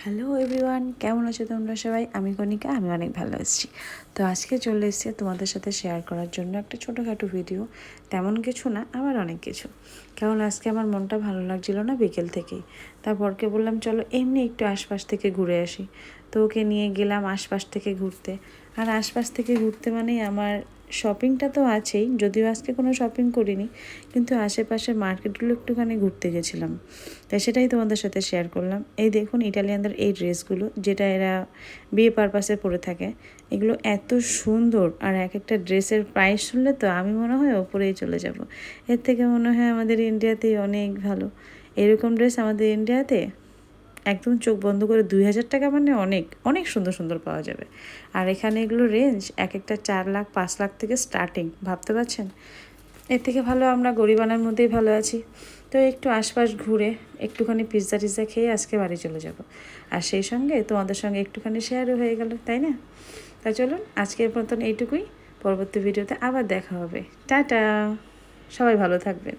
Hello everyone, কেমন আছো তোমরা সবাই? আমি কণিকা, আমি অনেক ভালো আছি। তো আজকে চলে এসেছি তোমাদের সাথে শেয়ার করার জন্য একটা ছোটোখাটো ভিডিও। তেমন কিছু না, আবার অনেক কিছু। কারণ আজকে আমার মনটা ভালো লাগছিল না বিকেল থেকেই। তারপরকে বললাম চলো এমনি একটু আশপাশ থেকে ঘুরে আসি। তো ওকে নিয়ে গেলাম আশপাশ থেকে ঘুরতে। আর আশপাশ থেকে ঘুরতে মানেই আমার শপিংটা তো আছেই, যদিও আজকে কোনো শপিং করিনি, কিন্তু আশেপাশে মার্কেটগুলো একটুখানি ঘুরতে গেছিলাম। তাই সেটাই তোমাদের সাথে শেয়ার করলাম। এই দেখুন ইটালিয়ানদের এই ড্রেসগুলো, যেটা এরা বিয়ে পারপাসে পরে থাকে, এগুলো এত সুন্দর। আর এক একটা ড্রেসের প্রাইস শুনলে তো আমি মনে হয় ওপরেই চলে যাব। এর থেকে মনে হয় আমাদের ইন্ডিয়াতেই অনেক ভালো। এরকম ড্রেস আমাদের ইন্ডিয়াতে একদম চোখ বন্ধ করে 2,000 টাকা মানে অনেক অনেক সুন্দর সুন্দর পাওয়া যাবে। আর এখানে এগুলো রেঞ্জ এক একটা 4 লাখ 5 লাখ থেকে স্টার্টিং, ভাবতে পারছেন? এর থেকে ভালো আমরা গরিবানার মধ্যেই ভালো আছি। তো একটু আশপাশ ঘুরে একটুখানি পিৎজা টিৎজা খেয়ে আজকে বাড়ি চলে যাব। আর সেই সঙ্গে তোমাদের সঙ্গে একটুখানি শেয়ারও হয়ে গেল, তাই না? তা চলুন আজকের মতন এইটুকুই। পরবর্তী ভিডিওতে আবার দেখা হবে। টাটা, সবাই ভালো থাকবেন।